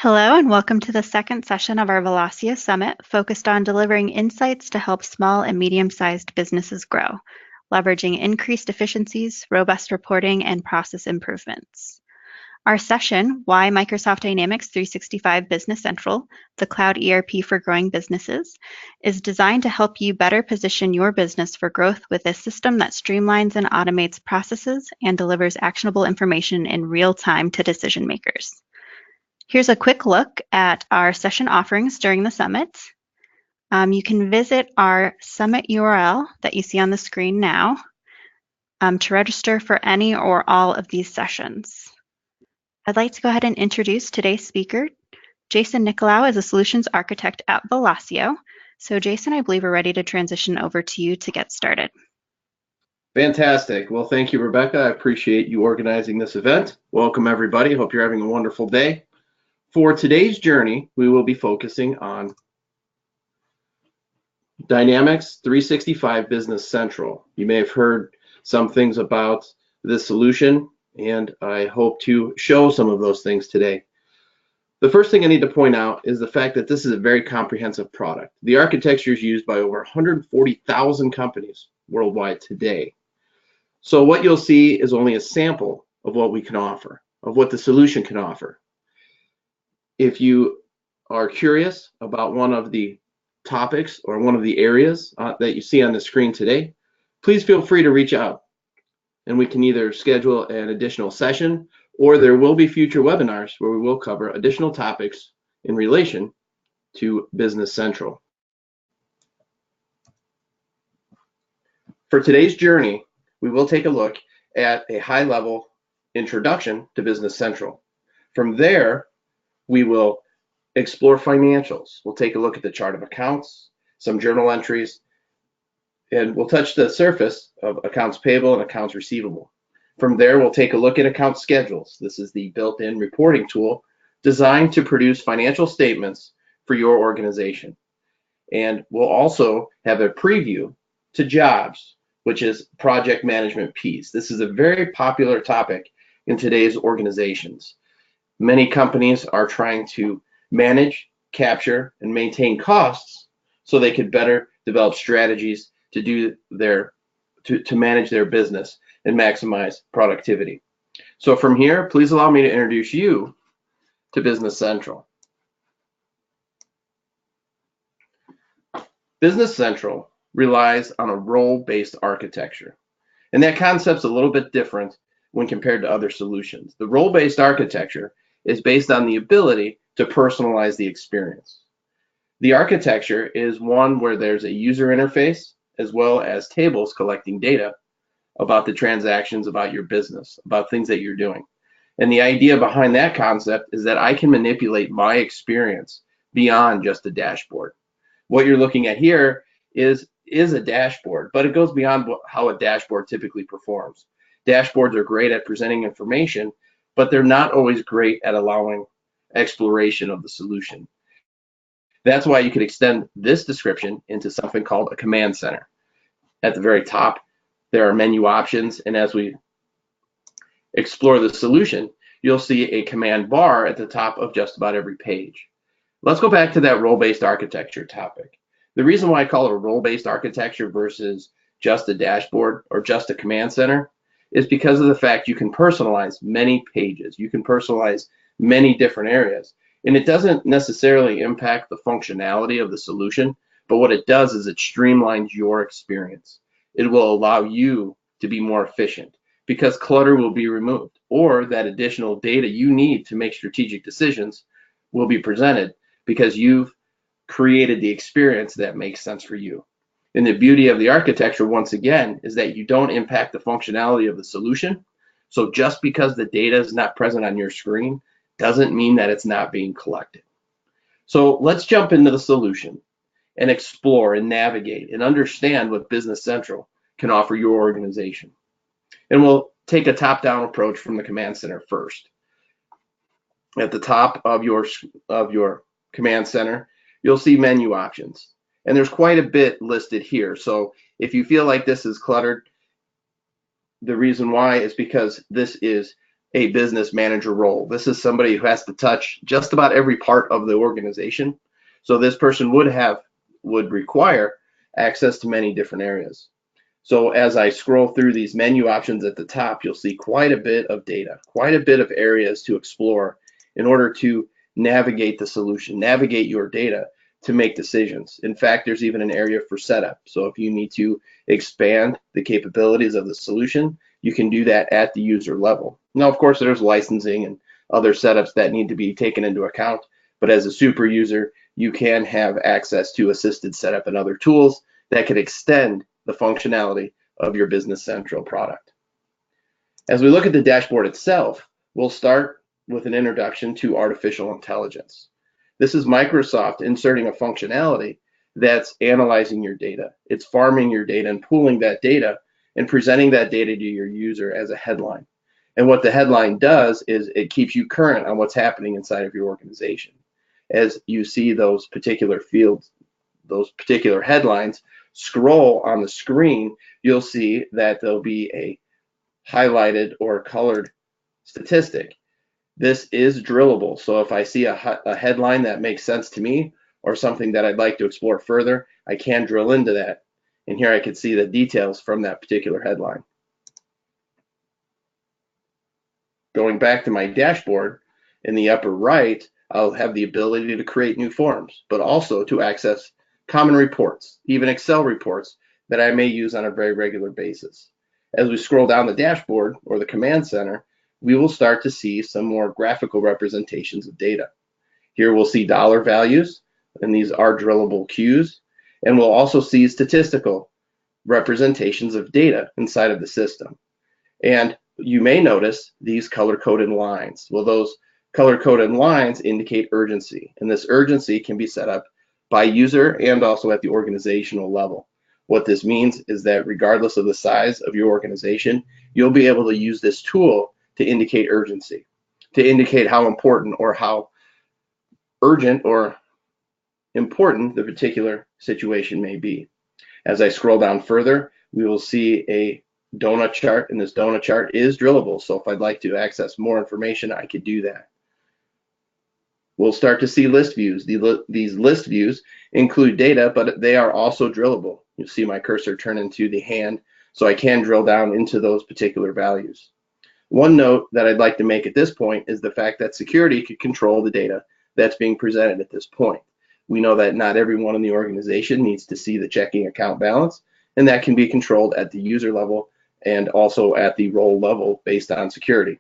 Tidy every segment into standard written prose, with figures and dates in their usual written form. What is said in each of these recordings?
Hello, and welcome to the second session of our Velocia Summit, focused on delivering insights to help small and medium-sized businesses grow, leveraging increased efficiencies, robust reporting, and process improvements. Our session, Why Microsoft Dynamics 365 Business Central, the Cloud ERP for Growing Businesses, is designed to help you better position your business for growth with a system that streamlines and automates processes and delivers actionable information in real time to decision makers. Here's a quick look at our session offerings during the summit. You can visit our summit URL that you see on the screen now to register for any or all of these sessions. I'd like to go ahead and introduce today's speaker. Jason Nicolau is a solutions architect at Velocio. So Jason, I believe we're ready to transition over to you to get started. Fantastic. Well, thank you, Rebecca. I appreciate you organizing this event. Welcome, everybody. Hope you're having a wonderful day. For today's journey, we will be focusing on Dynamics 365 Business Central. You may have heard some things about this solution, and I hope to show some of those things today. The first thing I need to point out is the fact that this is a very comprehensive product. The architecture is used by over 140,000 companies worldwide today. So what you'll see is only a sample of what we can offer, of what the solution can offer. If you are curious about one of the topics or one of the areas that you see on the screen today, please feel free to reach out and we can either schedule an additional session or there will be future webinars where we will cover additional topics in relation to Business Central. For today's journey, we will take a look at a high-level introduction to Business Central. From there, we will explore financials. We'll take a look at the chart of accounts, some journal entries, and we'll touch the surface of accounts payable and accounts receivable. From there, we'll take a look at account schedules. This is the built-in reporting tool designed to produce financial statements for your organization. And we'll also have a preview to jobs, which is project management piece. This is a very popular topic in today's organizations. Many companies are trying to manage, capture, and maintain costs so they could better develop strategies to manage their business and maximize productivity. So from here, please allow me to introduce you to Business Central. Business Central relies on a role-based architecture, and that concept's a little bit different when compared to other solutions. The role-based architecture is based on the ability to personalize the experience. The architecture is one where there's a user interface as well as tables collecting data about the transactions, about your business, about things that you're doing. And the idea behind that concept is that I can manipulate my experience beyond just a dashboard. What you're looking at here is a dashboard, but it goes beyond how a dashboard typically performs. Dashboards are great at presenting information, but they're not always great at allowing exploration of the solution. That's why you could extend this description into something called a command center. At the very top, there are menu options, and as we explore the solution, you'll see a command bar at the top of just about every page. Let's go back to that role-based architecture topic. The reason why I call it a role-based architecture versus just a dashboard or just a command center is because of the fact you can personalize many pages. You can personalize many different areas. And it doesn't necessarily impact the functionality of the solution, but what it does is it streamlines your experience. It will allow you to be more efficient because clutter will be removed, or that additional data you need to make strategic decisions will be presented because you've created the experience that makes sense for you. And the beauty of the architecture, once again, is that you don't impact the functionality of the solution. So just because the data is not present on your screen doesn't mean that it's not being collected. So let's jump into the solution and explore and navigate and understand what Business Central can offer your organization. And we'll take a top-down approach from the command center first. At the top of your command center, you'll see menu options. And there's quite a bit listed here. So if you feel like this is cluttered, the reason why is because this is a business manager role. This is somebody who has to touch just about every part of the organization. So this person would require access to many different areas. So as I scroll through these menu options at the top, you'll see quite a bit of data, quite a bit of areas to explore in order to navigate the solution, navigate your data to make decisions. In fact, there's even an area for setup. So if you need to expand the capabilities of the solution, you can do that at the user level. Now, of course, there's licensing and other setups that need to be taken into account, but as a super user, you can have access to assisted setup and other tools that could extend the functionality of your Business Central product. As we look at the dashboard itself, we'll start with an introduction to artificial intelligence. This is Microsoft inserting a functionality that's analyzing your data. It's farming your data and pooling that data and presenting that data to your user as a headline. And what the headline does is it keeps you current on what's happening inside of your organization. As you see those particular fields, those particular headlines scroll on the screen, you'll see that there'll be a highlighted or colored statistic. This is drillable. So if I see a headline that makes sense to me or something that I'd like to explore further, I can drill into that. And here I can see the details from that particular headline. Going back to my dashboard, in the upper right, I'll have the ability to create new forms, but also to access common reports, even Excel reports that I may use on a very regular basis. As we scroll down the dashboard or the command center, we will start to see some more graphical representations of data. Here we'll see dollar values, and these are drillable cues, and we'll also see statistical representations of data inside of the system. And you may notice these color-coded lines. Well, those color-coded lines indicate urgency, and this urgency can be set up by user and also at the organizational level. What this means is that regardless of the size of your organization, you'll be able to use this tool to indicate urgency, to indicate how important or how urgent or important the particular situation may be. As I scroll down further, we will see a donut chart, and this donut chart is drillable. So if I'd like to access more information, I could do that. We'll start to see list views. These list views include data, but they are also drillable. You'll see my cursor turn into the hand, so I can drill down into those particular values. One note that I'd like to make at this point is the fact that security could control the data that's being presented at this point. We know that not everyone in the organization needs to see the checking account balance, and that can be controlled at the user level and also at the role level based on security.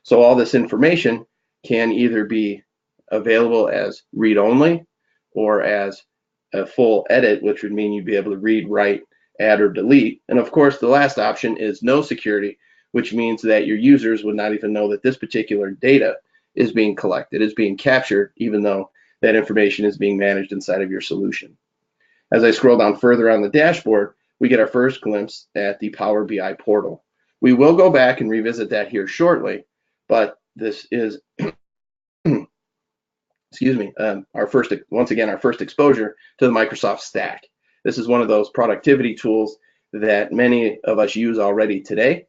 So all this information can either be available as read-only or as a full edit, which would mean you'd be able to read, write, add, or delete. And of course, the last option is no security, which means that your users would not even know that this particular data is being collected, is being captured, even though that information is being managed inside of your solution. As I scroll down further on the dashboard, we get our first glimpse at the Power BI portal. We will go back and revisit that here shortly, but this is excuse me, our first exposure to the Microsoft stack. This is one of those productivity tools that many of us use already today,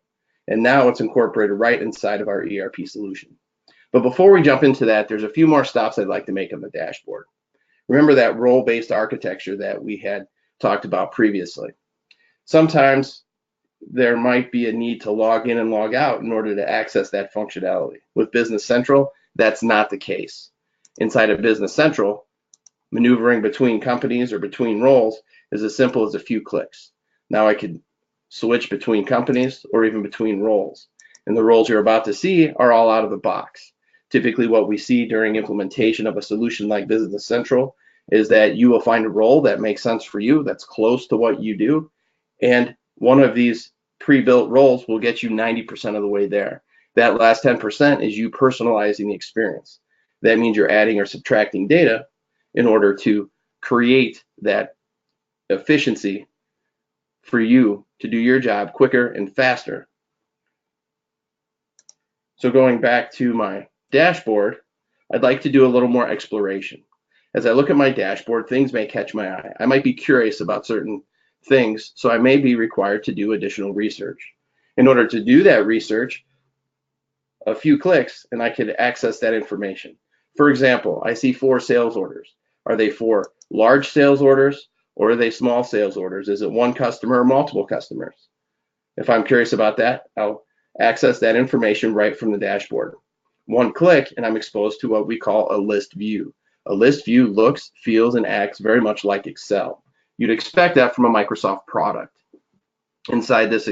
and now it's incorporated right inside of our ERP solution. But before we jump into that, there's a few more stops I'd like to make on the dashboard. Remember that role-based architecture that we had talked about previously. Sometimes there might be a need to log in and log out in order to access that functionality. With Business Central, that's not the case. Inside of Business Central, maneuvering between companies or between roles is as simple as a few clicks. Now I could switch between companies or even between roles. And the roles you're about to see are all out of the box. Typically what we see during implementation of a solution like Business Central is that you will find a role that makes sense for you, that's close to what you do, and one of these pre-built roles will get you 90% of the way there. That last 10% is you personalizing the experience. That means you're adding or subtracting data in order to create that efficiency for you to do your job quicker and faster. So going back to my dashboard, I'd like to do a little more exploration. As I look at my dashboard, things may catch my eye. I might be curious about certain things, so I may be required to do additional research. In order to do that research, a few clicks and I could access that information. For example, I see 4 sales orders. Are they 4 large sales orders or are they small sales orders? Is it one customer or multiple customers? If I'm curious about that, I'll access that information right from the dashboard. One click and I'm exposed to what we call a list view. A list view looks, feels, and acts very much like Excel. You'd expect that from a Microsoft product. Inside this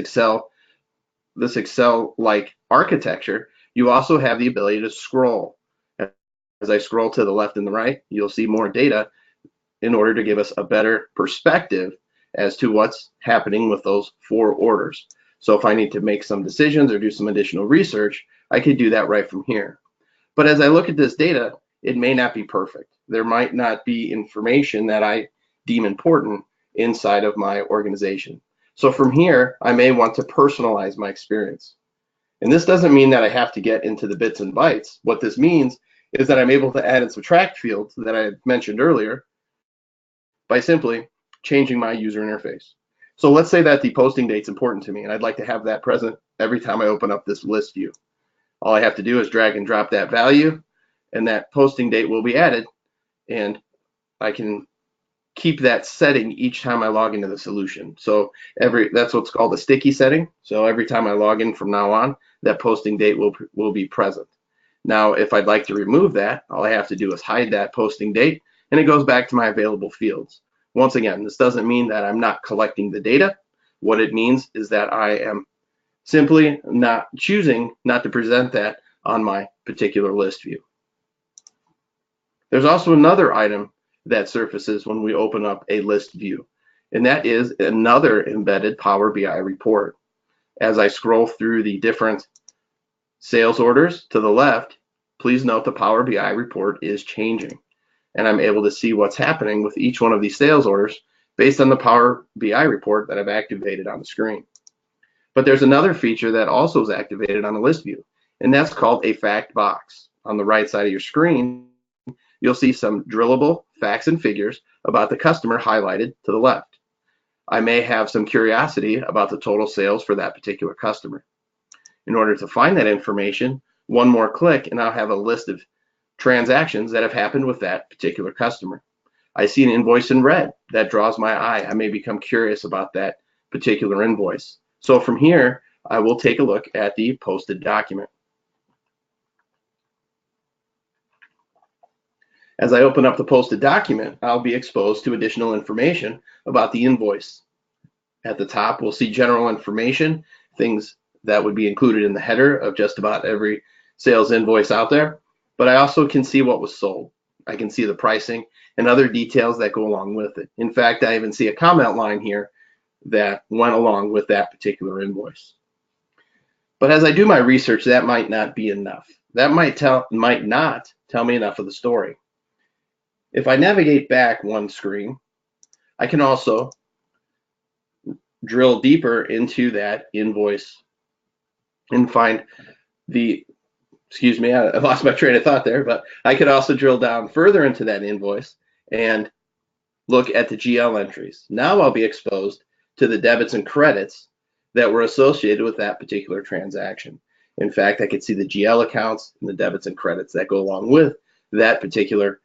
Excel-like architecture, you also have the ability to scroll. As I scroll to the left and the right, you'll see more data in order to give us a better perspective as to what's happening with those 4 orders. So if I need to make some decisions or do some additional research, I could do that right from here. But as I look at this data, it may not be perfect. There might not be information that I deem important inside of my organization. So from here, I may want to personalize my experience. And this doesn't mean that I have to get into the bits and bytes. What this means is that I'm able to add and subtract fields that I mentioned earlier by simply changing my user interface. So let's say that the posting date's important to me and I'd like to have that present every time I open up this list view. All I have to do is drag and drop that value and that posting date will be added, and I can keep that setting each time I log into the solution. So that's what's called a sticky setting. So every time I log in from now on, that posting date will be present. Now, if I'd like to remove that, all I have to do is hide that posting date and it goes back to my available fields. Once again, this doesn't mean that I'm not collecting the data. What it means is that I am simply not choosing not to present that on my particular list view. There's also another item that surfaces when we open up a list view, and that is another embedded Power BI report. As I scroll through the different sales orders to the left, please note the Power BI report is changing, and I'm able to see what's happening with each one of these sales orders based on the Power BI report that I've activated on the screen. But there's another feature that also is activated on the list view, and that's called a fact box. On the right side of your screen, you'll see some drillable facts and figures about the customer highlighted to the left. I may have some curiosity about the total sales for that particular customer. In order to find that information, one more click and I'll have a list of transactions that have happened with that particular customer. I see an invoice in red that draws my eye. I may become curious about that particular invoice. So from here, I will take a look at the posted document. As I open up the posted document, I'll be exposed to additional information about the invoice. At the top, we'll see general information, things that would be included in the header of just about every sales invoice out there. But I also can see what was sold. I can see the pricing and other details that go along with it. In fact, I even see a comment line here that went along with that particular invoice. But as I do my research, that might not be enough. That might not tell me enough of the story. If I navigate back one screen, I can also drill deeper into that invoice and find the, excuse me, I lost my train of thought there, but I could also drill down further into that invoice and look at the GL entries. Now I'll be exposed to the debits and credits that were associated with that particular transaction. In fact, I could see the GL accounts and the debits and credits that go along with that particular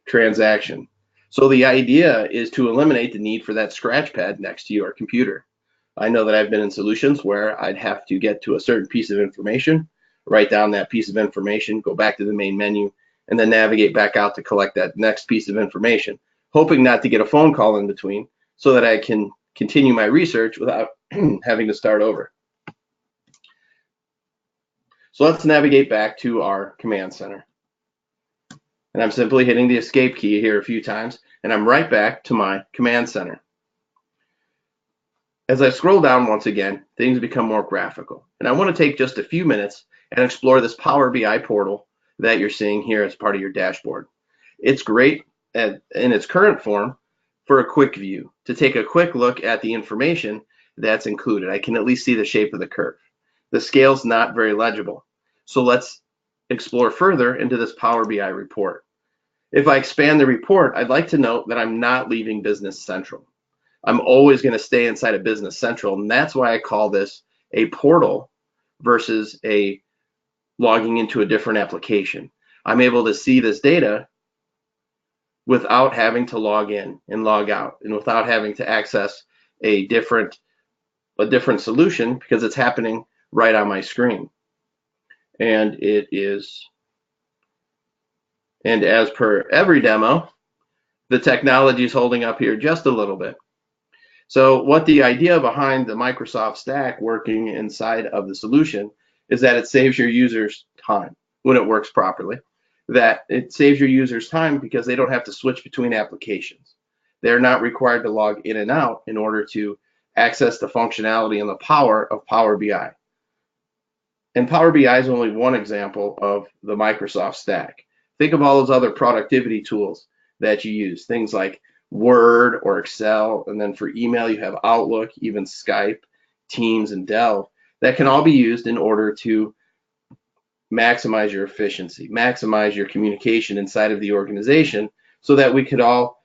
transaction. So the idea is to eliminate the need for that scratch pad next to your computer. I know that I've been in solutions where I'd have to get to a certain piece of information, write down that piece of information, go back to the main menu, and then navigate back out to collect that next piece of information, hoping not to get a phone call in between so that I can continue my research without having to start over. So let's navigate back to our command center. And I'm simply hitting the escape key here a few times, and I'm right back to my command center. As I scroll down once again, things become more graphical. And I want to take just a few minutes and explore this Power BI portal that you're seeing here as part of your dashboard. It's great in its current form for a quick view, to take a quick look at the information that's included. I can at least see the shape of the curve. The scale's not very legible. So let's explore further into this Power BI report. If I expand the report, I'd like to note that I'm not leaving Business Central. I'm always going to stay inside of Business Central, and that's why I call this a portal versus a logging into a different application. I'm able to see this data without having to log in and log out, and without having to access a different solution, because it's happening right on my screen. And as per every demo, the technology is holding up here just a little bit. So what the idea behind the Microsoft Stack working inside of the solution is that it saves your users time when it works properly. That it saves your users time because they don't have to switch between applications. They're not required to log in and out in order to access the functionality and the power of Power BI. And Power BI is only one example of the Microsoft Stack. Think of all those other productivity tools that you use, things like Word or Excel, and then for email you have Outlook, even Skype, Teams, and Delve, that can all be used in order to maximize your efficiency, maximize your communication inside of the organization, so that we could all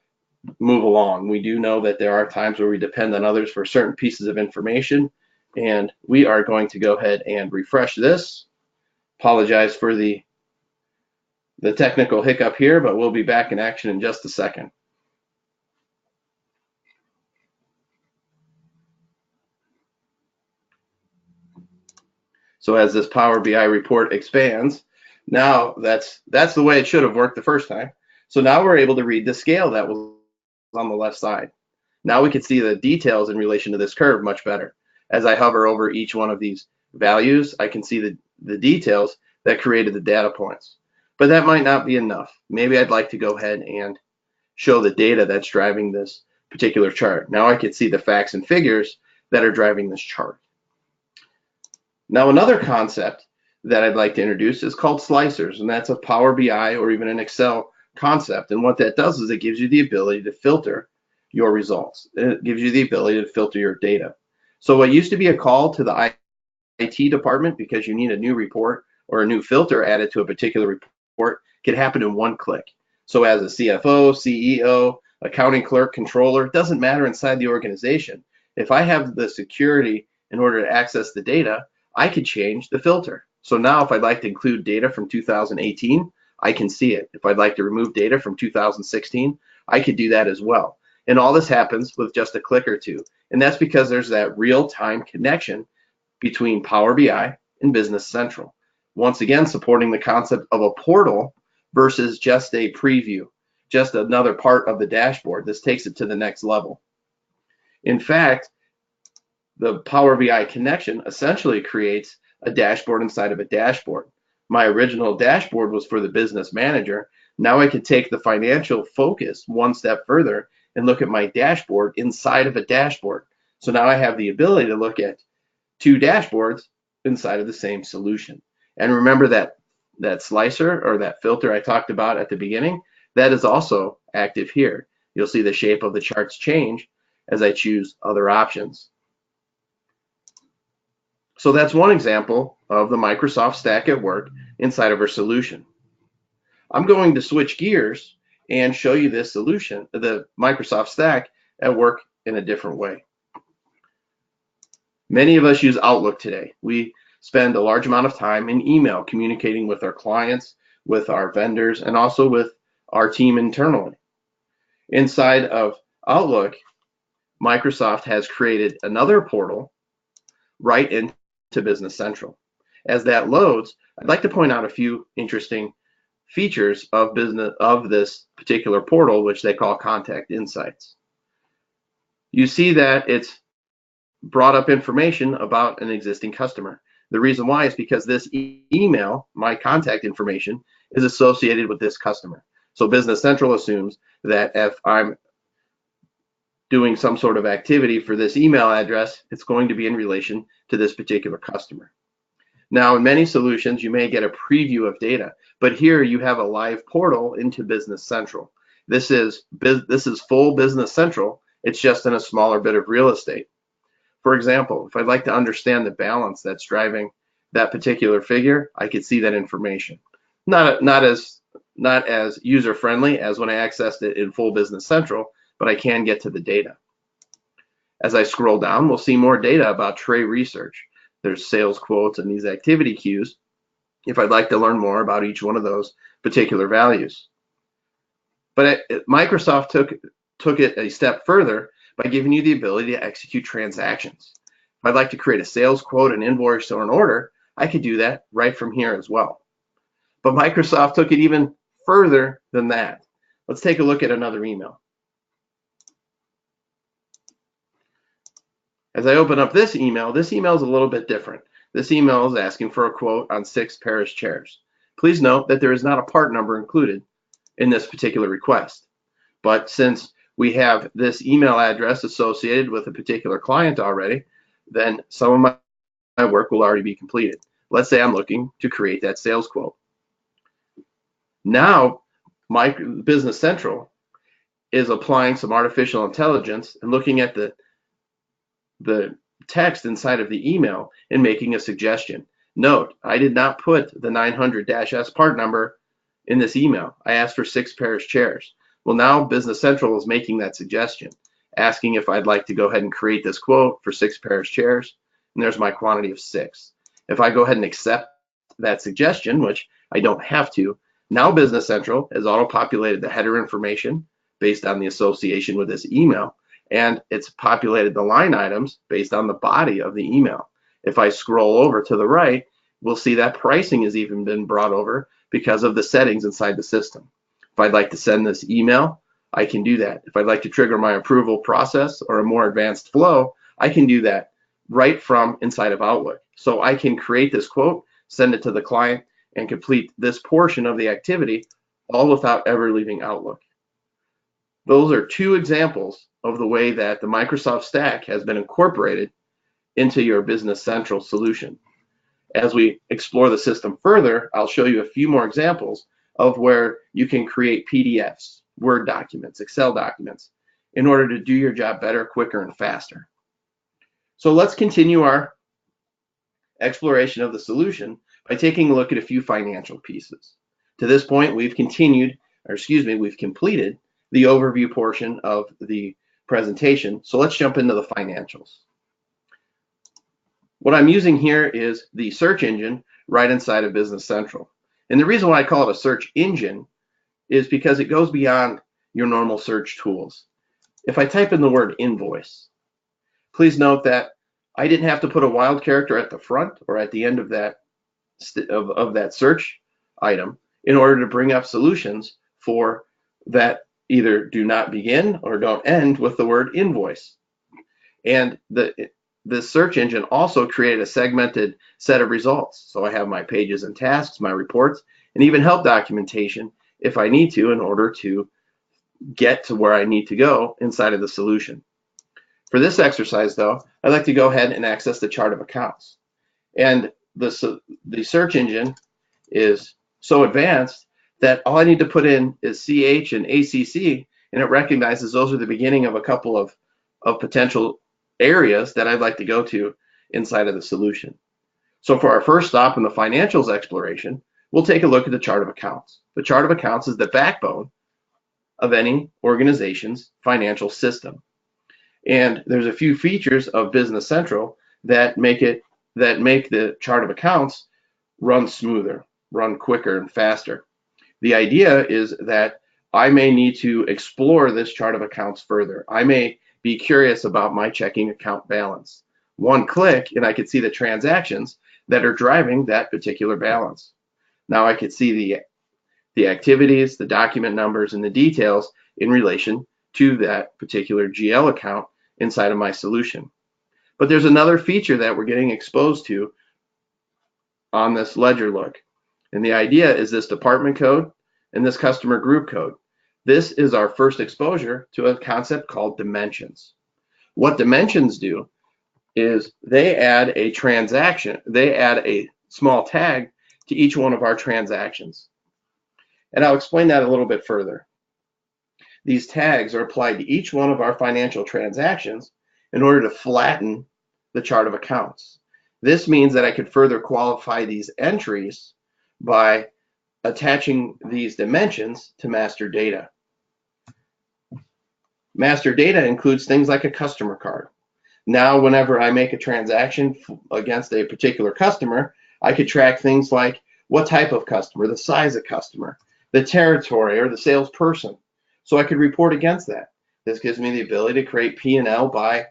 move along. We do know that there are times where we depend on others for certain pieces of information, and we are going to go ahead and refresh this. Apologize for the technical hiccup here, but we'll be back in action in just a second. So as this Power BI report expands, now that's the way it should have worked the first time. So now we're able to read the scale that was on the left side. Now we can see the details in relation to this curve much better. As I hover over each one of these values, I can see the details that created the data points. But that might not be enough. Maybe I'd like to go ahead and show the data that's driving this particular chart. Now I can see the facts and figures that are driving this chart. Now another concept that I'd like to introduce is called slicers, and that's a Power BI or even an Excel concept. And what that does is it gives you the ability to filter your results. It gives you the ability to filter your data. So what used to be a call to the IT department because you need a new report or a new filter added to a particular report can happen in one click. So as a CFO, CEO, accounting clerk, controller, it doesn't matter inside the organization. If I have the security in order to access the data, I could change the filter. So now if I'd like to include data from 2018, I can see it. If I'd like to remove data from 2016, I could do that as well. And all this happens with just a click or two. And that's because there's that real-time connection between Power BI and Business Central. Once again, supporting the concept of a portal versus just a preview, just another part of the dashboard. This takes it to the next level. In fact, the Power BI connection essentially creates a dashboard inside of a dashboard. My original dashboard was for the business manager. Now I could take the financial focus one step further and look at my dashboard inside of a dashboard. So now I have the ability to look at two dashboards inside of the same solution. And remember that slicer or that filter I talked about at the beginning, that is also active here. You'll see the shape of the charts change as I choose other options. So that's one example of the Microsoft Stack at work inside of our solution. I'm going to switch gears and show you this solution, the Microsoft Stack at work in a different way. Many of us use Outlook today. We spend a large amount of time in email communicating with our clients, with our vendors, and also with our team internally. Inside of Outlook, Microsoft has created another portal right into Business Central. As that loads, I'd like to point out a few interesting features of this particular portal, which they call Contact Insights. You see that it's brought up information about an existing customer. The reason why is because this email, my contact information, is associated with this customer. So Business Central assumes that if I'm doing some sort of activity for this email address, it's going to be in relation to this particular customer. Now, in many solutions, you may get a preview of data, but here you have a live portal into Business Central. This is full Business Central. It's just in a smaller bit of real estate. For example, if I'd like to understand the balance that's driving that particular figure, I could see that information. Not as user-friendly as when I accessed it in full Business Central, but I can get to the data. As I scroll down, we'll see more data about trade research. There's sales quotes and these activity queues. if I'd like to learn more about each one of those particular values. But Microsoft took it a step further by giving you the ability to execute transactions. If I'd like to create a sales quote, an invoice, or an order, I could do that right from here as well. But Microsoft took it even further than that. Let's take a look at another email. As I open up this email is a little bit different. This email is asking for a quote on 6 Paris chairs. Please note that there is not a part number included in this particular request. But since we have this email address associated with a particular client already, then some of my work will already be completed. Let's say I'm looking to create that sales quote. Now, my Business Central is applying some artificial intelligence and looking at the text inside of the email and making a suggestion. Note, I did not put the 900-S part number in this email. I asked for 6 Paris chairs. Well, now Business Central is making that suggestion, asking if I'd like to go ahead and create this quote for 6 Paris chairs, and there's my quantity of 6. If I go ahead and accept that suggestion, which I don't have to, now Business Central has auto-populated the header information based on the association with this email, and it's populated the line items based on the body of the email. If I scroll over to the right, we'll see that pricing has even been brought over because of the settings inside the system. If I'd like to send this email, I can do that. If I'd like to trigger my approval process or a more advanced flow, I can do that right from inside of Outlook. So I can create this quote, send it to the client, and complete this portion of the activity all without ever leaving Outlook. Those are 2 examples of the way that the Microsoft stack has been incorporated into your Business Central solution. As we explore the system further, I'll show you a few more examples of where you can create PDFs, Word documents, Excel documents, in order to do your job better, quicker, and faster. So let's continue our exploration of the solution by taking a look at a few financial pieces. To this point, we've completed the overview portion of the presentation. So let's jump into the financials. What I'm using here is the search engine right inside of Business Central. And the reason why I call it a search engine is because it goes beyond your normal search tools. If I type in the word invoice, please note that I didn't have to put a wild character at the front or at the end of that search item in order to bring up solutions for that either do not begin or don't end with the word invoice. And the search engine also created a segmented set of results. So I have my pages and tasks, my reports, and even help documentation if I need to in order to get to where I need to go inside of the solution. For this exercise, though, I'd like to go ahead and access the chart of accounts. And the search engine is so advanced that all I need to put in is CH and ACC, and it recognizes those are the beginning of a couple of potential areas that I'd like to go to inside of the solution. So for our first stop in the financials exploration, we'll take a look at the chart of accounts. The chart of accounts is the backbone of any organization's financial system. And there's a few features of Business Central that make the chart of accounts run smoother, run quicker and faster. The idea is that I may need to explore this chart of accounts further. I may be curious about my checking account balance. One click and I could see the transactions that are driving that particular balance. Now I could see the activities, the document numbers, and the details in relation to that particular GL account inside of my solution. But there's another feature that we're getting exposed to on this ledger look. And the idea is this department code and this customer group code. This is our first exposure to a concept called dimensions. What dimensions do is they add a small tag to each one of our transactions. And I'll explain that a little bit further. These tags are applied to each one of our financial transactions in order to flatten the chart of accounts. This means that I could further qualify these entries by attaching these dimensions to master data. Master data includes things like a customer card. Now, whenever I make a transaction against a particular customer, I could track things like what type of customer, the size of customer, the territory, or the salesperson. So I could report against that. This gives me the ability to create P&L by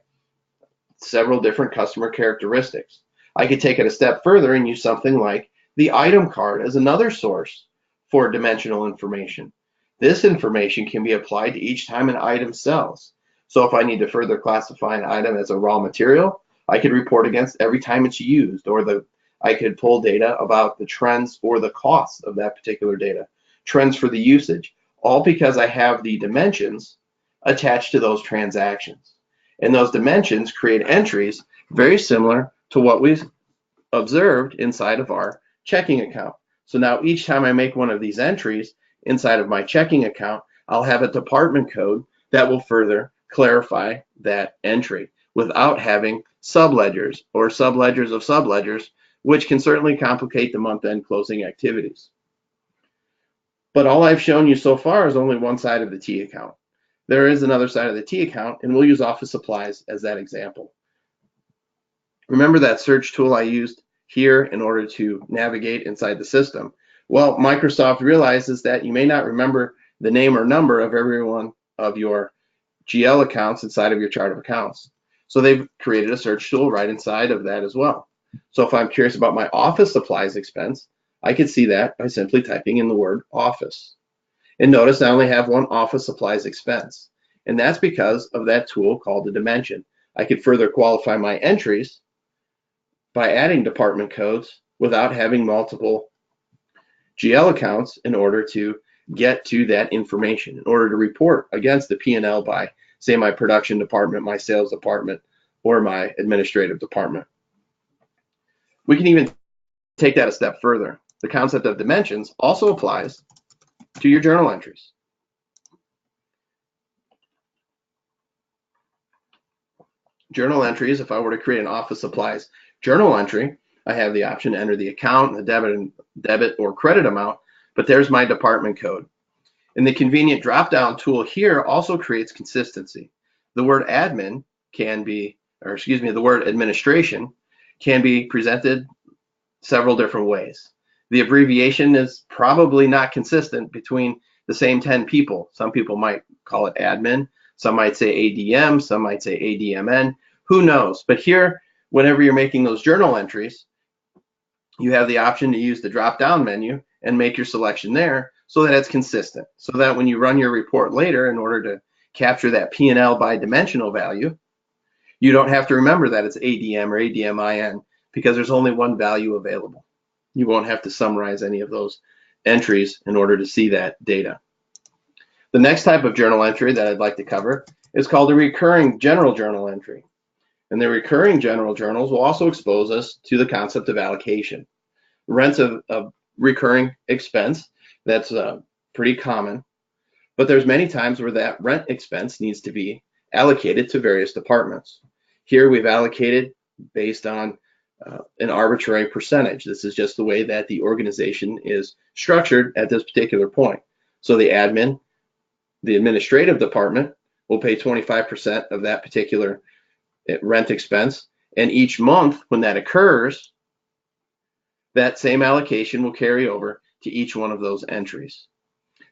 several different customer characteristics. I could take it a step further and use something like the item card as another source for dimensional information. This information can be applied to each time an item sells. So if I need to further classify an item as a raw material, I could report against every time it's used, or I could pull data about the trends or the costs of that particular data, trends for the usage, all because I have the dimensions attached to those transactions. And those dimensions create entries very similar to what we observed inside of our checking account. So now each time I make one of these entries inside of my checking account, I'll have a department code that will further clarify that entry without having subledgers or subledgers of subledgers, which can certainly complicate the month-end closing activities. But all I've shown you so far is only one side of the T account. There is another side of the T account, and we'll use office supplies as that example. Remember that search tool I used here in order to navigate inside the system? Well, Microsoft realizes that you may not remember the name or number of every one of your GL accounts inside of your chart of accounts. So they've created a search tool right inside of that as well. So if I'm curious about my office supplies expense, I can see that by simply typing in the word office. And notice I only have one office supplies expense. And that's because of that tool called the dimension. I could further qualify my entries by adding department codes without having multiple GL accounts in order to get to that information, in order to report against the P&L by, say, my production department, my sales department, or my administrative department. We can even take that a step further. The concept of dimensions also applies to your journal entries. Journal entries, if I were to create an office supplies journal entry, I have the option to enter the account, the debit or credit amount, but there's my department code. And the convenient drop-down tool here also creates consistency. The word admin can be, or excuse me, the word administration can be presented several different ways. The abbreviation is probably not consistent between the same 10 people. Some people might call it admin, some might say ADM, some might say ADMN, who knows? But here, whenever you're making those journal entries, you have the option to use the drop-down menu and make your selection there so that it's consistent, so that when you run your report later in order to capture that P&L by dimensional value, you don't have to remember that it's ADM or ADMIN because there's only one value available. You won't have to summarize any of those entries in order to see that data. The next type of journal entry that I'd like to cover is called a recurring general journal entry. And the recurring general journals will also expose us to the concept of allocation. Rent's a recurring expense that's pretty common, but there's many times where that rent expense needs to be allocated to various departments. Here we've allocated based on an arbitrary percentage. This is just the way that the organization is structured at this particular point. So the administrative department will pay 25% of that particular rent expense, and each month when that occurs, that same allocation will carry over to each one of those entries.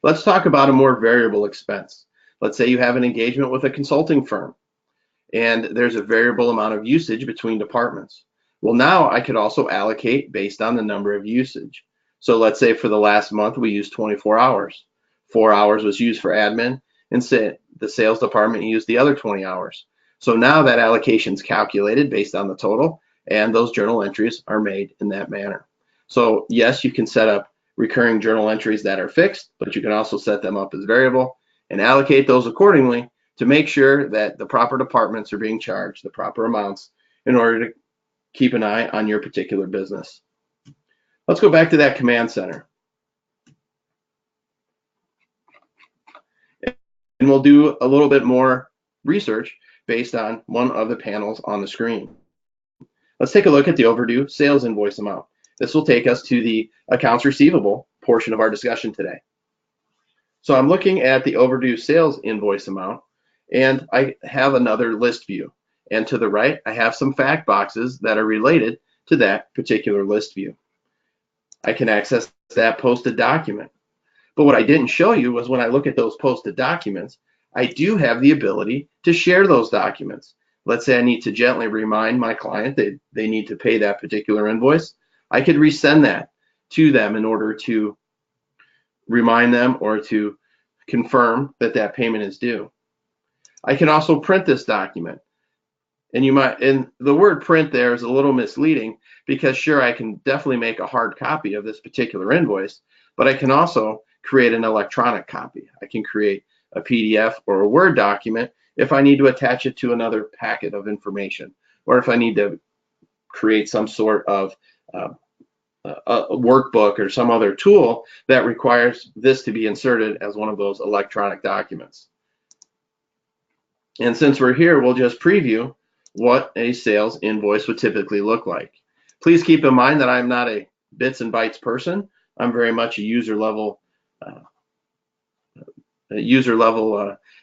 Let's talk about a more variable expense. Let's say you have an engagement with a consulting firm and there's a variable amount of usage between departments. Well, now I could also allocate based on the number of usage. So let's say for the last month we used 24 hours. 4 hours was used for admin, and say the sales department used the other 20 hours. So now that allocation is calculated based on the total, and those journal entries are made in that manner. So yes, you can set up recurring journal entries that are fixed, but you can also set them up as variable and allocate those accordingly to make sure that the proper departments are being charged the proper amounts in order to keep an eye on your particular business. Let's go back to that command center. And we'll do a little bit more research based on one of the panels on the screen. Let's take a look at the overdue sales invoice amount. This will take us to the accounts receivable portion of our discussion today. So I'm looking at the overdue sales invoice amount, and I have another list view. And to the right, I have some fact boxes that are related to that particular list view. I can access that posted document. But what I didn't show you was when I look at those posted documents, I do have the ability to share those documents. Let's say I need to gently remind my client that they need to pay that particular invoice. I could resend that to them in order to remind them or to confirm that that payment is due. I can also print this document. And the word print there is a little misleading because sure, I can definitely make a hard copy of this particular invoice, but I can also create an electronic copy. I can create a PDF or a Word document if I need to attach it to another packet of information, or if I need to create some sort of a workbook or some other tool that requires this to be inserted as one of those electronic documents. And since we're here, we'll just preview what a sales invoice would typically look like. Please keep in mind that I'm not a bits and bytes person. I'm very much a user level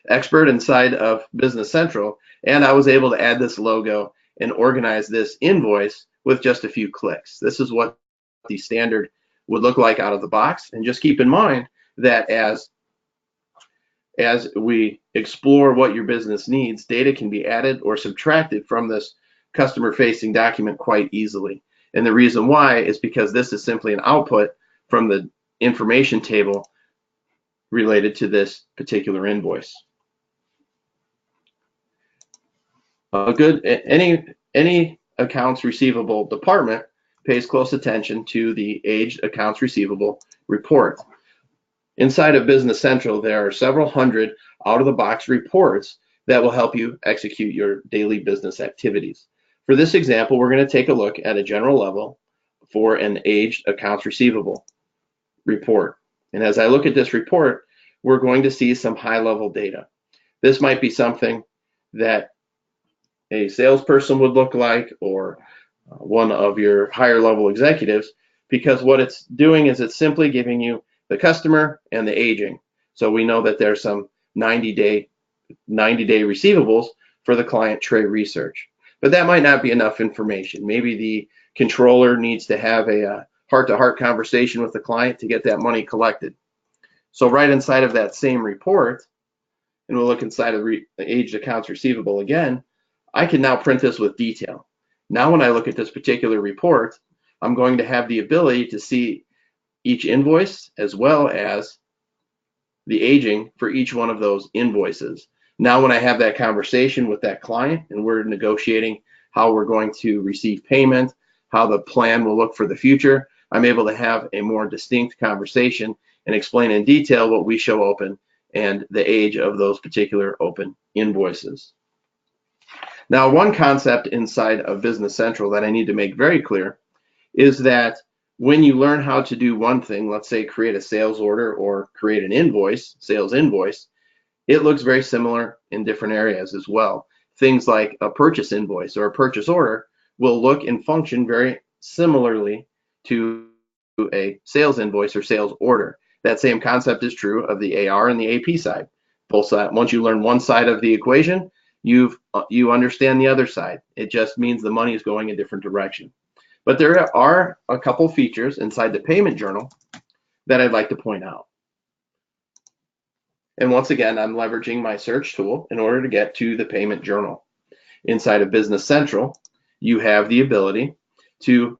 expert inside of Business Central, and I was able to add this logo and organize this invoice with just a few clicks. This is what the standard would look like out of the box. And just keep in mind that as we explore what your business needs, data can be added or subtracted from this customer-facing document quite easily. And the reason why is because this is simply an output from the information table related to this particular invoice. Any accounts receivable department pays close attention to the aged accounts receivable report. Inside of Business Central, there are several hundred out-of-the-box reports that will help you execute your daily business activities. For this example, we're going to take a look at a general level for an aged accounts receivable report. And as I look at this report, we're going to see some high-level data. This might be something that a salesperson would look like, or one of your higher-level executives, because what it's doing is it's simply giving you the customer and the aging. So we know that there's some 90-day receivables for the client tray research. But that might not be enough information. Maybe the controller needs to have a heart-to-heart conversation with the client to get that money collected. So right inside of that same report, and we'll look inside of the aged accounts receivable again, I can now print this with detail. Now when I look at this particular report, I'm going to have the ability to see each invoice as well as the aging for each one of those invoices. Now when I have that conversation with that client and we're negotiating how we're going to receive payment, how the plan will look for the future, I'm able to have a more distinct conversation and explain in detail what we show open and the age of those particular open invoices. Now, one concept inside of Business Central that I need to make very clear is that when you learn how to do one thing, let's say create a sales order or create an invoice, sales invoice, it looks very similar in different areas as well. Things like a purchase invoice or a purchase order will look and function very similarly to a sales invoice or sales order. That same concept is true of the AR and the AP side. Both sides, once you learn one side of the equation, you understand the other side. It just means the money is going a different direction. But there are a couple features inside the payment journal that I'd like to point out. And once again, I'm leveraging my search tool in order to get to the payment journal. Inside of Business Central, you have the ability to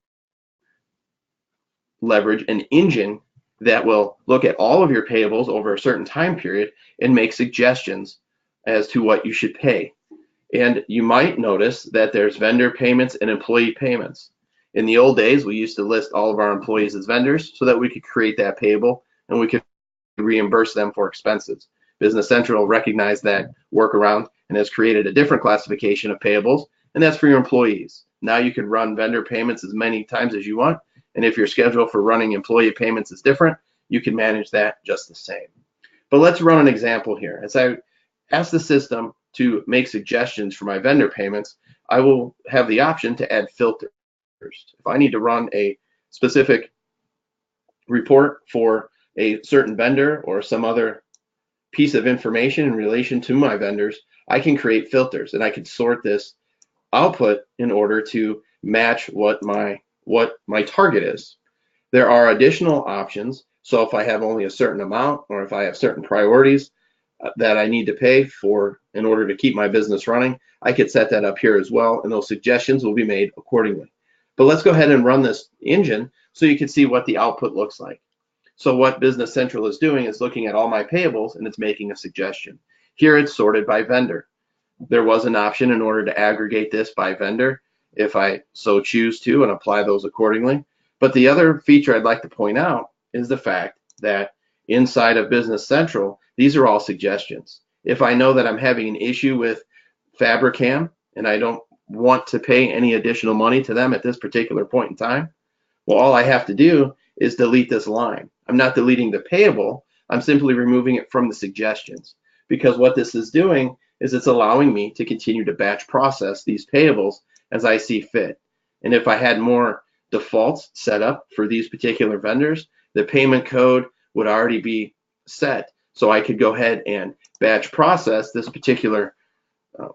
leverage an engine that will look at all of your payables over a certain time period and make suggestions as to what you should pay. And you might notice that there's vendor payments and employee payments. In the old days, we used to list all of our employees as vendors so that we could create that payable and we could reimburse them for expenses. Business Central recognized that workaround and has created a different classification of payables, and that's for your employees. Now you can run vendor payments as many times as you want, and if your schedule for running employee payments is different, you can manage that just the same. But let's run an example here. As I ask the system to make suggestions for my vendor payments, I will have the option to add filters. If I need to run a specific report for a certain vendor or some other piece of information in relation to my vendors, I can create filters and I can sort this output in order to match what my target is. There are additional options. So if I have only a certain amount, or if I have certain priorities that I need to pay for in order to keep my business running, I could set that up here as well, and those suggestions will be made accordingly. But let's go ahead and run this engine so you can see what the output looks like. So what Business Central is doing is looking at all my payables, and it's making a suggestion. Here it's sorted by vendor. There was an option in order to aggregate this by vendor if I so choose to, and apply those accordingly. But the other feature I'd like to point out is the fact that inside of Business Central, these are all suggestions. If I know that I'm having an issue with Fabricam and I don't want to pay any additional money to them at this particular point in time, well, all I have to do is delete this line. I'm not deleting the payable, I'm simply removing it from the suggestions, because what this is doing is it's allowing me to continue to batch process these payables as I see fit. And if I had more defaults set up for these particular vendors, the payment code would already be set. So I could go ahead and batch process this particular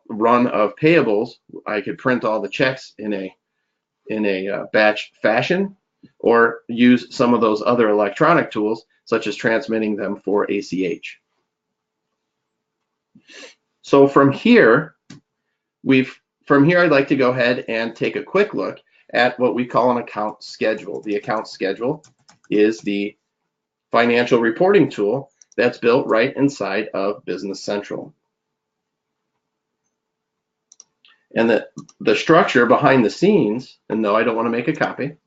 run of payables. I could print all the checks in a batch fashion, or use some of those other electronic tools, such as transmitting them for ACH. So from here, I'd like to go ahead and take a quick look at what we call an account schedule. The account schedule is the financial reporting tool that's built right inside of Business Central. And the structure behind the scenes, and no, I don't want to make a copy,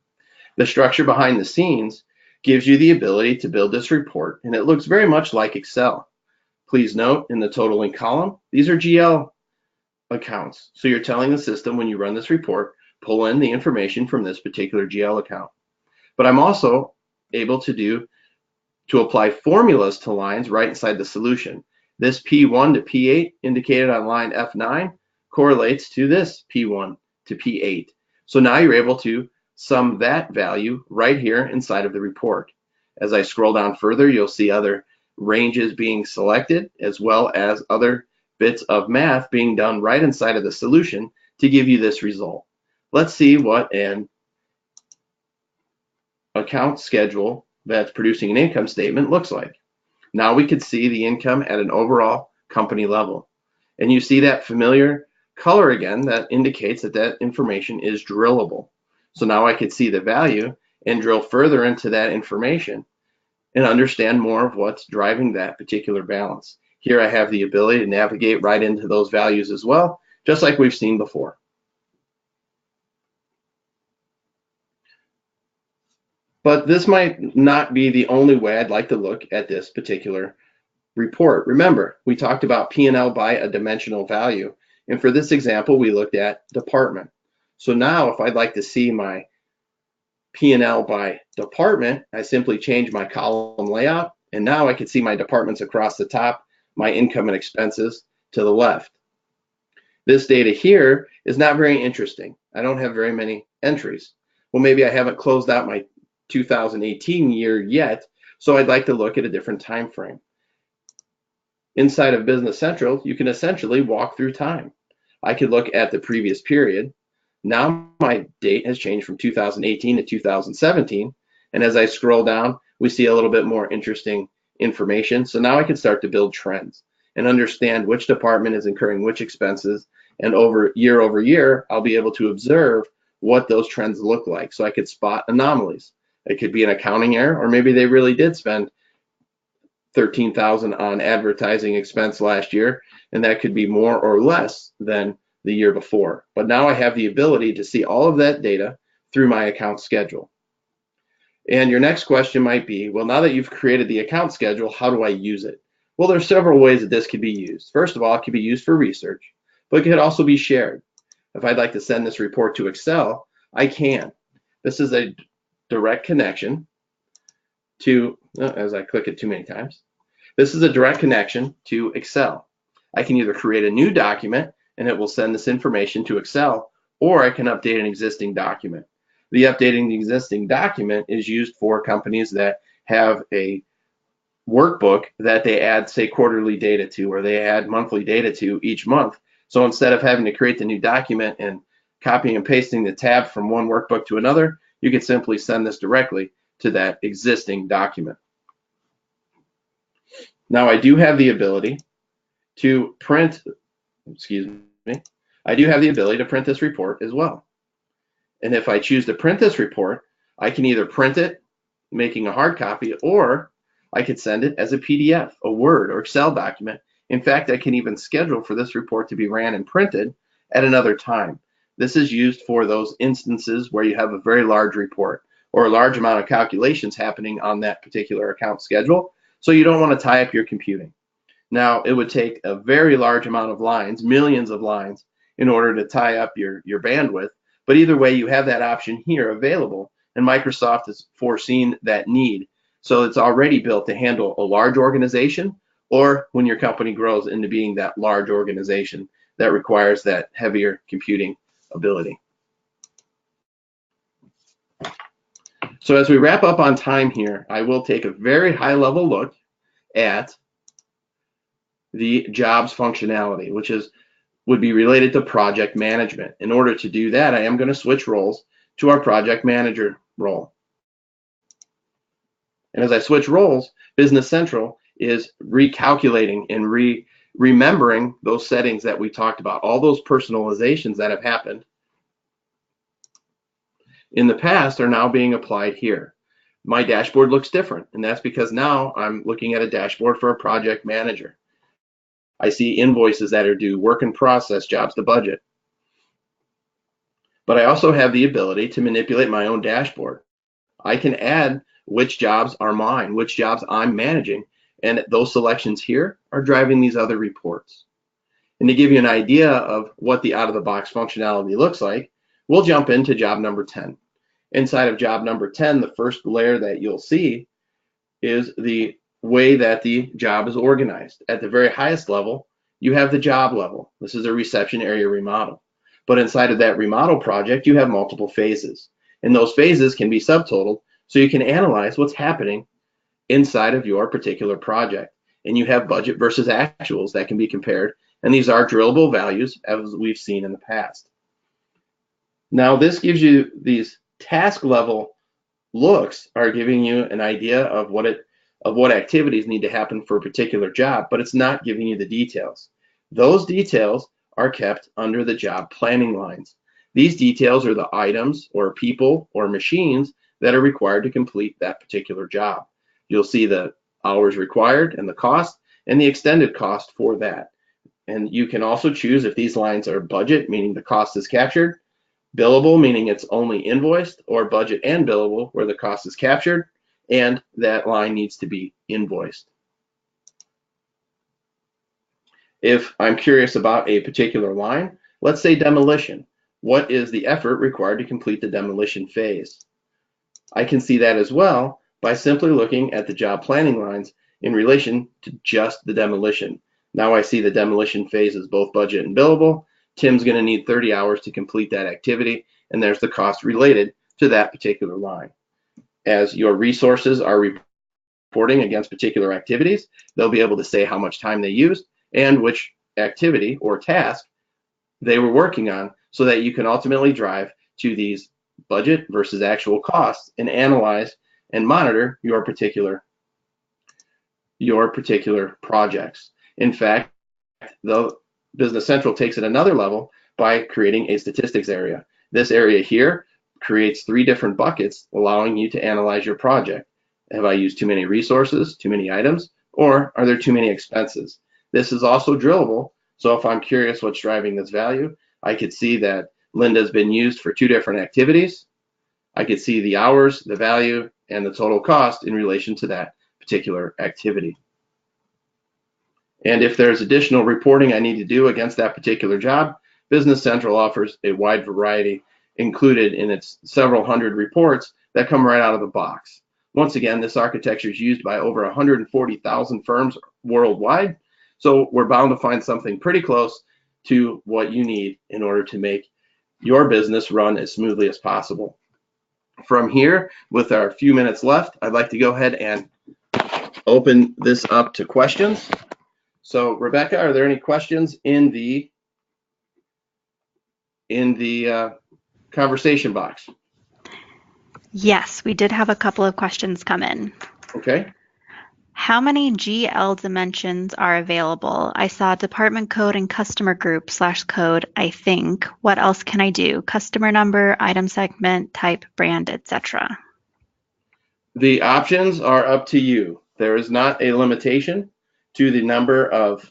the structure behind the scenes gives you the ability to build this report, and it looks very much like Excel. Please note, in the totaling column, these are GL accounts. So you're telling the system when you run this report, pull in the information from this particular GL account. But I'm also able to apply formulas to lines right inside the solution. This P1 to P8 indicated on line F9 correlates to this P1 to P8. So now you're able to sum that value right here inside of the report. As I scroll down further, you'll see other ranges being selected, as well as other bits of math being done right inside of the solution to give you this result. Let's see what an account schedule that's producing an income statement looks like. Now we could see the income at an overall company level. And you see that familiar color again that indicates that that information is drillable. So now I could see the value and drill further into that information and understand more of what's driving that particular balance. Here I have the ability to navigate right into those values as well, just like we've seen before. But this might not be the only way I'd like to look at this particular report. Remember, we talked about P&L by a dimensional value. And for this example, we looked at department. So now if I'd like to see my P&L by department, I simply change my column layout, and now I can see my departments across the top, my income and expenses to the left. This data here is not very interesting. I don't have very many entries. Well, maybe I haven't closed out my 2018 year yet, so I'd like to look at a different time frame. Inside of Business Central, you can essentially walk through time. I could look at the previous period. Now my date has changed from 2018 to 2017, and as I scroll down, we see a little bit more interesting information. So now I can start to build trends and understand which department is incurring which expenses, and over year, I'll be able to observe what those trends look like. So I could spot anomalies. It could be an accounting error, or maybe they really did spend $13,000 on advertising expense last year, and that could be more or less than the year before. But now I have the ability to see all of that data through my account schedule. And your next question might be, well, now that you've created the account schedule, how do I use it? Well, there's several ways that this could be used. First of all, it could be used for research, but it could also be shared. If I'd like to send this report to Excel, I can. This is a direct connection to, as I click it too many times, this is a direct connection to Excel. I can either create a new document and it will send this information to Excel, or I can update an existing document. The updating the existing document is used for companies that have a workbook that they add, say, quarterly data to, or they add monthly data to each month. So instead of having to create the new document and copying and pasting the tab from one workbook to another, you could simply send this directly to that existing document. Now I do have the ability to print, I do have the ability to print this report as well. And if I choose to print this report, I can either print it, making a hard copy, or I could send it as a PDF, a Word, or Excel document. In fact, I can even schedule for this report to be ran and printed at another time. This is used for those instances where you have a very large report or a large amount of calculations happening on that particular account schedule, so you don't want to tie up your computing. Now, it would take a very large amount of lines, millions of lines, in order to tie up your bandwidth, but either way, you have that option here available, and Microsoft has foreseen that need. So it's already built to handle a large organization, or when your company grows into being that large organization that requires that heavier computing ability. So as we wrap up on time here, I will take a very high level look at the jobs functionality, which would be related to project management. In order to do that, I am going to switch roles to our project manager role. And as I switch roles, Business Central is recalculating and remembering those settings that we talked about, all those personalizations that have happened in the past are now being applied here. My dashboard looks different, and that's because now I'm looking at a dashboard for a project manager. I see invoices that are due, work in process, jobs to budget. But I also have the ability to manipulate my own dashboard. I can add which jobs are mine, which jobs I'm managing, and those selections here are driving these other reports. And to give you an idea of what the out-of-the-box functionality looks like, we'll jump into job number 10. Inside of job number 10, the first layer that you'll see is the way that the job is organized. At the very highest level, you have the job level. This is a reception area remodel. But inside of that remodel project, you have multiple phases. And those phases can be subtotaled, so you can analyze what's happening inside of your particular project. And you have budget versus actuals that can be compared. And these are drillable values, as we've seen in the past. Now, this gives you these task level looks are giving you an idea of what activities need to happen for a particular job, but it's not giving you the details. Those details are kept under the job planning lines. These details are the items or people or machines that are required to complete that particular job. You'll see the hours required and the cost and the extended cost for that. And you can also choose if these lines are budget, meaning the cost is captured, billable, meaning it's only invoiced, or budget and billable, where the cost is captured and that line needs to be invoiced. If I'm curious about a particular line, let's say demolition, what is the effort required to complete the demolition phase? I can see that as well by simply looking at the job planning lines in relation to just the demolition. Now I see the demolition phase is both budget and billable. Tim's going to need 30 hours to complete that activity, and there's the cost related to that particular line. As your resources are reporting against particular activities, they'll be able to say how much time they used and which activity or task they were working on, so that you can ultimately drive to these budget versus actual costs and analyze and monitor your particular projects. In fact, the Business Central takes it another level by creating a statistics area. This area here creates 3 different buckets, allowing you to analyze your project. Have I used too many resources, too many items, or are there too many expenses? This is also drillable, so if I'm curious what's driving this value, I could see that Linda's been used for 2 different activities. I could see the hours, the value, and the total cost in relation to that particular activity. And if there's additional reporting I need to do against that particular job, Business Central offers a wide variety included in its several hundred reports that come right out of the box. Once again, this architecture is used by over 140,000 firms worldwide, so we're bound to find something pretty close to what you need in order to make your business run as smoothly as possible. From here, with our few minutes left, I'd like to go ahead and open this up to questions. So, Rebecca, are there any questions in the conversation box? Yes, we did have a couple of questions come in. Okay. How many GL dimensions are available? I saw department code and customer group / code, I think. What else can I do? Customer number, item segment, type, brand, etc. The options are up to you. There is not a limitation to the number of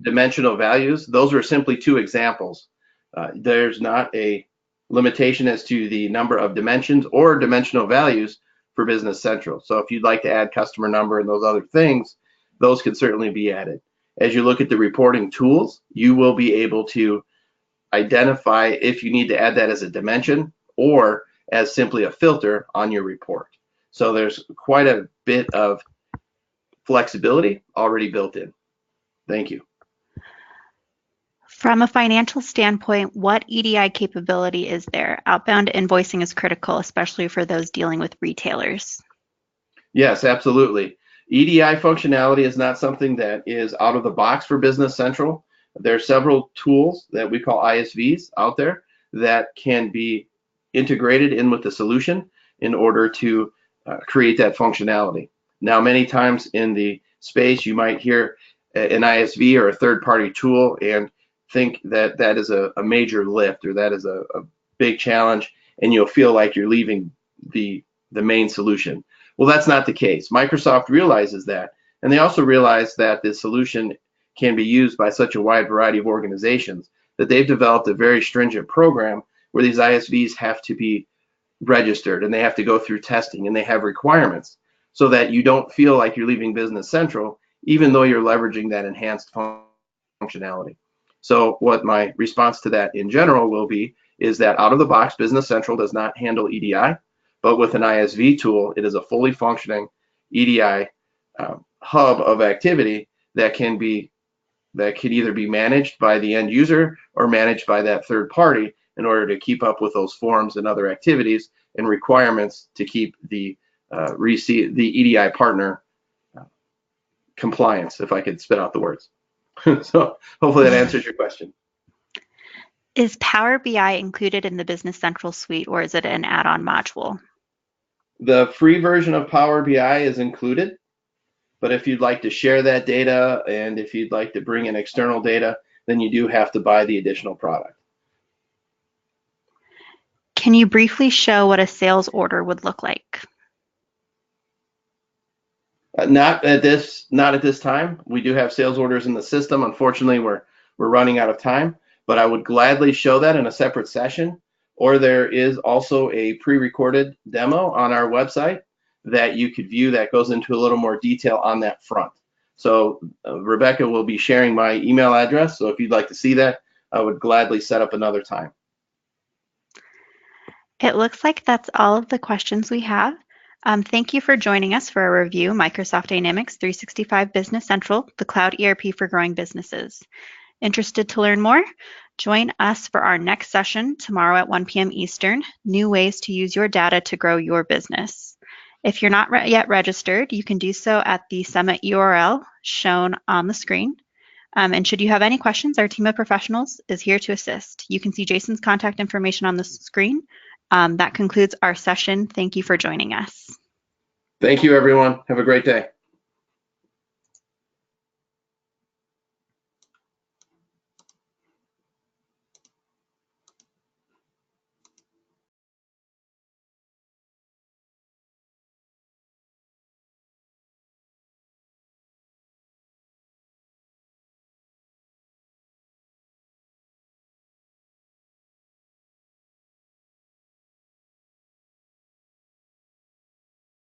dimensional values. Those were simply two examples. There's not a limitation as to the number of dimensions or dimensional values for Business Central. So if you'd like to add customer number and those other things, those can certainly be added. As you look at the reporting tools, you will be able to identify if you need to add that as a dimension or as simply a filter on your report. So there's quite a bit of flexibility already built in. Thank you. From a financial standpoint, what EDI capability is there? Outbound invoicing is critical, especially for those dealing with retailers. Yes, absolutely. EDI functionality is not something that is out of the box for Business Central. There are several tools that we call ISVs out there that can be integrated in with the solution in order to create that functionality. Now, many times in the space, you might hear an ISV or a third-party tool and think that that is a major lift or that is a big challenge, and you'll feel like you're leaving the main solution. Well, that's not the case. Microsoft realizes that, and they also realize that this solution can be used by such a wide variety of organizations that they've developed a very stringent program where these ISVs have to be registered and they have to go through testing and they have requirements so that you don't feel like you're leaving Business Central, even though you're leveraging that enhanced functionality. So what my response to that in general will be is that out of the box, Business Central does not handle EDI, but with an ISV tool, it is a fully functioning EDI hub of activity that can either be managed by the end user or managed by that third party in order to keep up with those forms and other activities and requirements to keep the EDI partner compliance, if I could spit out the words. So hopefully that answers your question. Is Power BI included in the Business Central suite or is it an add-on module? The free version of Power BI is included, but if you'd like to share that data and if you'd like to bring in external data, then you do have to buy the additional product. Can you briefly show what a sales order would look like? Not at this time. We do have sales orders in the system. Unfortunately, we're running out of time, but I would gladly show that in a separate session. Or there is also a pre-recorded demo on our website that you could view that goes into a little more detail on that front. So Rebecca will be sharing my email address. So if you'd like to see that, I would gladly set up another time. It looks like that's all of the questions we have. Thank you for joining us for a review, Microsoft Dynamics 365 Business Central, the Cloud ERP for growing businesses. Interested to learn more? Join us for our next session tomorrow at 1 p.m. Eastern, New Ways to Use Your Data to Grow Your Business. If you're not yet registered, you can do so at the summit URL shown on the screen. And should you have any questions, our team of professionals is here to assist. You can see Jason's contact information on the screen. That concludes our session. Thank you for joining us. Thank you, everyone. Have a great day.